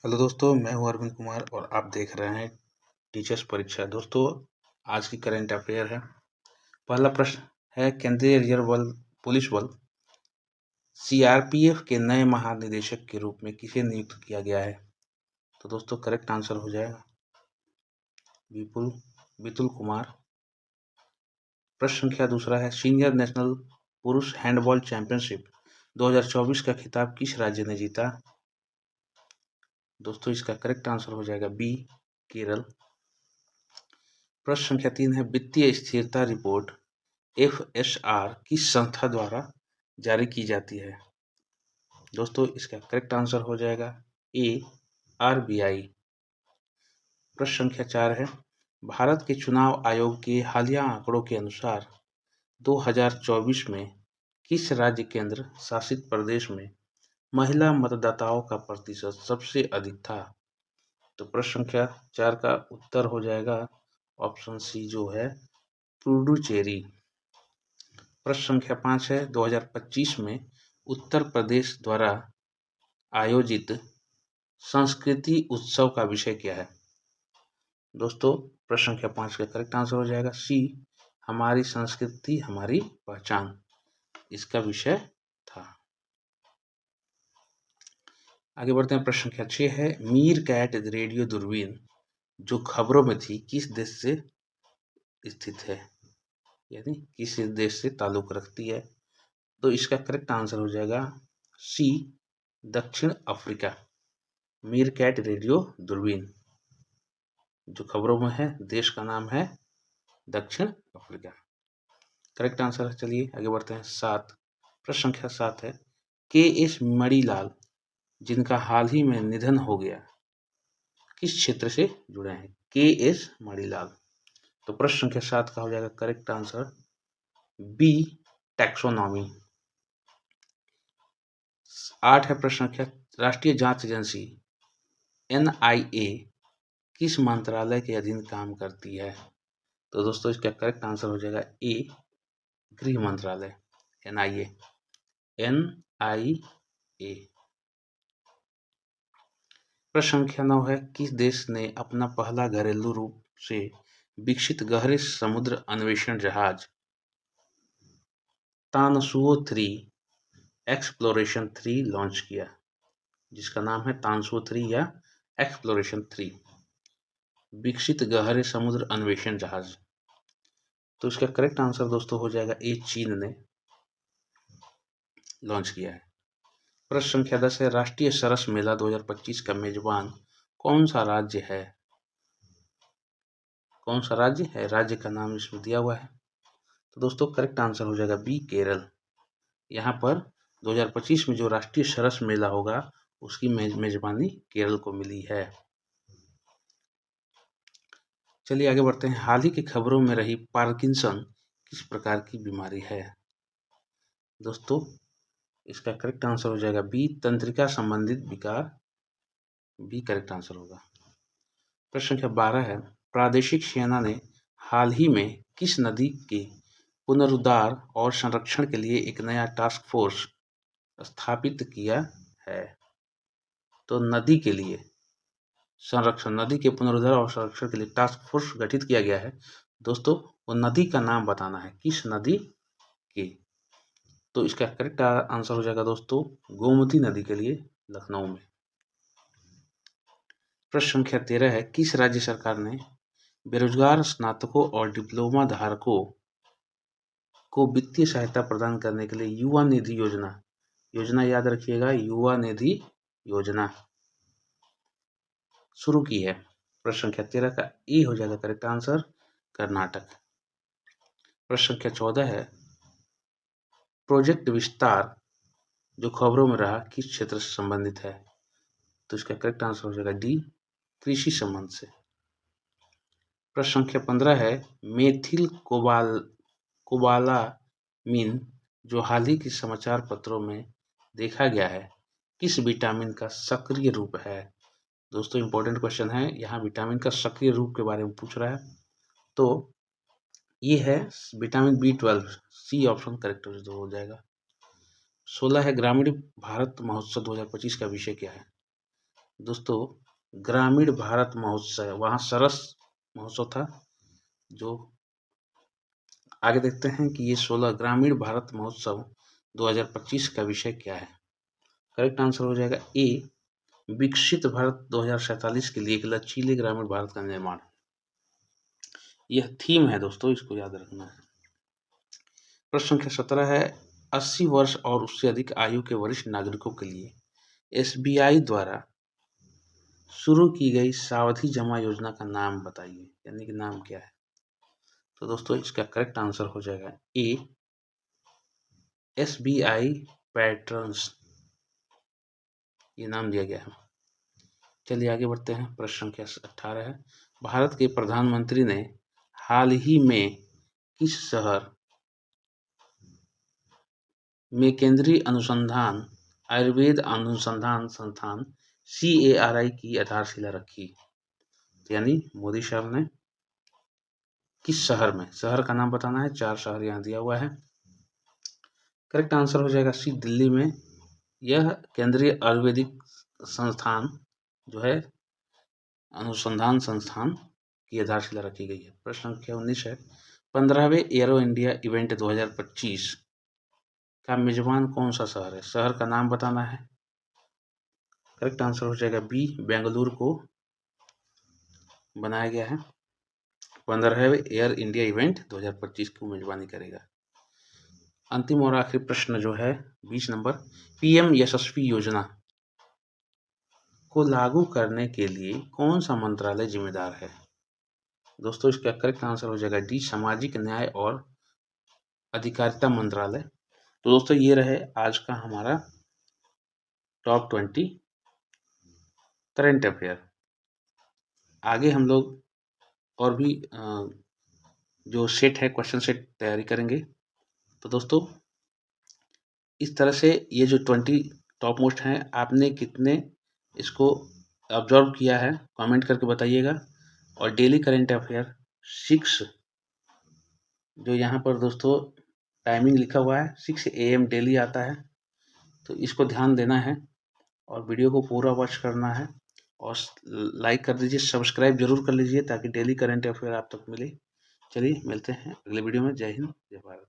Hello दोस्तों, मैं हूं अरविंद कुमार और आप देख रहे हैं टीचर्स परीक्षा। दोस्तों, आज की करंट अफेयर है। पहला प्रश्न है, केंद्रीय रिजर्व बल पुलिस बल सीआरपीएफ के नए महानिदेशक के रूप में किसे नियुक्त किया गया है? तो दोस्तों, करेक्ट आंसर हो जाएगा विपुल कुमार। प्रश्न संख्या दूसरा है, सीनियर नेशनल पुरुष हैंडबॉल चैंपियनशिप 2024 का खिताब किस राज्य ने जीता? दोस्तों, इसका करेक्ट आंसर हो जाएगा बी, केरल। प्रश्न संख्या 3 है, वित्तीय स्थिरता रिपोर्ट FSR किस संस्था द्वारा जारी की जाती है? दोस्तों, इसका करेक्ट आंसर हो जाएगा ए, RBI। प्रश्न संख्या 4 है, भारत के चुनाव आयोग के हालिया आंकड़ों के अनुसार 2024 में किस राज्य केंद्र शासित प्रदेश में महिला मतदाताओं का प्रतिशत सबसे अधिक था? तो प्रश्न संख्या 4 का उत्तर हो जाएगा ऑप्शन सी, जो है पुडुचेरी। प्रश्न संख्या 5 है, 2025 में उत्तर प्रदेश द्वारा आयोजित संस्कृति उत्सव का विषय क्या है? दोस्तों, प्रश्न संख्या 5 का करेक्ट आंसर हो जाएगा सी, हमारी संस्कृति हमारी पहचान, इसका विषय था। आगे बढ़ते हैं। प्रश्न संख्या 6 है, मीर कैट रेडियो दूरबीन जो खबरों में थी किस देश से स्थित है, यानी किस देश से ताल्लुक रखती है? तो इसका करेक्ट आंसर हो जाएगा सी, दक्षिण अफ्रीका। मीर कैट रेडियो दूरबीन जो खबरों में है, देश का नाम है दक्षिण अफ्रीका। करेक्ट आंसर है। चलिए आगे बढ़ते हैं। प्रश्न संख्या 7 है, KS मणिलाल जिनका हाल ही में निधन हो गया किस क्षेत्र से जुड़े हैं? KS मणिलाल। तो प्रश्न संख्या 7 का हो जाएगा करेक्ट आंसर बी, टैक्सोनॉमी। 8 है प्रश्न संख्या, राष्ट्रीय जांच एजेंसी NIA किस मंत्रालय के अधीन काम करती है? तो दोस्तों, इसका करेक्ट आंसर हो जाएगा ए, गृह मंत्रालय, NIA। प्रश्न संख्या 9 है, किस देश ने अपना पहला घरेलू रूप से विकसित गहरे समुद्र अन्वेषण जहाज तानसुओ 3 एक्सप्लोरेशन 3 लॉन्च किया, जिसका नाम है तानसुओ 3 या एक्सप्लोरेशन 3, विकसित गहरे समुद्र अन्वेषण जहाज? तो इसका करेक्ट आंसर दोस्तों हो जाएगा ए, चीन ने लॉन्च किया है। प्रश्न संख्या 10 है, राष्ट्रीय सरस मेला 2025 का मेजबान कौन सा राज्य है? कौन सा राज्य है? राज्य का नाम इसमें दिया हुआ है। तो दोस्तों, करेक्ट आंसर हो जाएगा बी, केरल। यहाँ पर 2025 में जो राष्ट्रीय सरस मेला होगा उसकी मेजबानी केरल को मिली है। चलिए आगे बढ़ते हैं। हाल ही की खबरों में रही पार्किंसन किस प्रकार की बीमारी है? दोस्तों, इसका करेक्ट आंसर हो जाएगा बी, तंत्रिका संबंधित विकार, बी करेक्ट आंसर होगा। प्रश्न संख्या 12 है, प्रादेशिक सेना ने हाल ही में किस नदी के पुनरुद्धार और संरक्षण के लिए एक नया टास्क फोर्स स्थापित किया है? तो नदी के लिए संरक्षण, नदी के पुनरुद्धार और संरक्षण के लिए टास्क फोर्स गठित किया गया है। दोस्तों, वो नदी का नाम बताना है, किस नदी की? तो इसका करेक्ट आंसर हो जाएगा दोस्तों गोमती नदी के लिए लखनऊ में। प्रश्न संख्या 13 है, किस राज्य सरकार ने बेरोजगार स्नातकों और डिप्लोमा धारकों को वित्तीय सहायता प्रदान करने के लिए युवा निधि योजना याद रखिएगा, युवा निधि योजना शुरू की है? प्रश्न संख्या 13 का ए हो जाएगा करेक्ट आंसर, कर्नाटक। प्रश्न संख्या 14 है, प्रोजेक्ट विस्तार जो खबरों में रहा किस क्षेत्र से संबंधित है? तो इसका करेक्ट आंसर हो जाएगा डी, कृषि संबंध से। प्रश्न संख्या 15 है, मेथिल कोबालामिन जो हाल ही के समाचार पत्रों में देखा गया है किस विटामिन का सक्रिय रूप है? दोस्तों, इंपॉर्टेंट क्वेश्चन है, यहाँ विटामिन का सक्रिय रूप के बारे में पूछ रहा है। तो ये है vitamin B12, C option correct हो जाएगा। 16 है, ग्रामीण भारत महोत्सव 2025 का विषय क्या है? दोस्तों ग्रामीण भारत महोत्सव, वहाँ सरस महोत्सव था। जो आगे देखते हैं कि ये 16 ग्रामीण भारत महोत्सव 2025 का विषय क्या है। करेक्ट आंसर हो जाएगा ए, विकसित भारत 2047 के लिए एक लचीले ग्रामीण भारत का निर्माण। यह थीम है दोस्तों, इसको याद रखना है। प्रश्न संख्या 17 है, 80 वर्ष और उससे अधिक आयु के वरिष्ठ नागरिकों के लिए एसबीआई द्वारा शुरू की गई सावधि जमा योजना का नाम बताइए, यानी कि नाम क्या है। तो दोस्तों इसका करेक्ट आंसर हो जाएगा ए, एसबीआई पैटर्न्स, ये नाम दिया गया है। चलिए आगे बढ़ते हैं। प्रश्न संख्या 18 है, भारत के प्रधानमंत्री ने हाल ही में किस शहर में केंद्रीय अनुसंधान आयुर्वेद अनुसंधान संस्थान CARI की आधारशिला रखी। यानी मोदी साहब ने किस शहर में, शहर का नाम बताना है, 4 शहर यहाँ दिया हुआ है। करेक्ट आंसर हो जाएगा सी, दिल्ली में। यह केंद्रीय आयुर्वेदिक संस्थान जो है अनुसंधान संस्थान की आधारशिला रखी गई है। प्रश्न संख्या 19 है, 15वें एरो इंडिया इवेंट 2025 का मेजबान कौन सा शहर है, शहर का नाम बताना है। करेक्ट आंसर हो जाएगा बी, बेंगलुरु को बनाया गया है। 15वें एयर इंडिया इवेंट 2025 की मेजबानी करेगा। अंतिम और आखिरी प्रश्न जो है 20 नंबर, पीएम यशस्वी योजना को लागू करने के लिए कौन सा मंत्रालय जिम्मेदार है। दोस्तों इसका करेक्ट आंसर हो जाएगा डी, सामाजिक न्याय और अधिकारिता मंत्रालय। तो दोस्तों ये रहे आज का हमारा टॉप 20 करंट अफेयर। आगे हम लोग और भी जो सेट है, क्वेश्चन सेट तैयारी करेंगे। तो दोस्तों इस तरह से ये जो 20 टॉप मोस्ट हैं, आपने कितने इसको ऑब्जर्व किया है कमेंट करके बताइएगा। और डेली करंट अफेयर 6 जो यहाँ पर दोस्तों टाइमिंग लिखा हुआ है 6 AM डेली आता है, तो इसको ध्यान देना है और वीडियो को पूरा वॉच करना है और लाइक कर दीजिए, सब्सक्राइब जरूर कर लीजिए ताकि डेली करंट अफेयर आप तक मिले। चलिए मिलते हैं अगले वीडियो में। जय हिंद, जय भारत।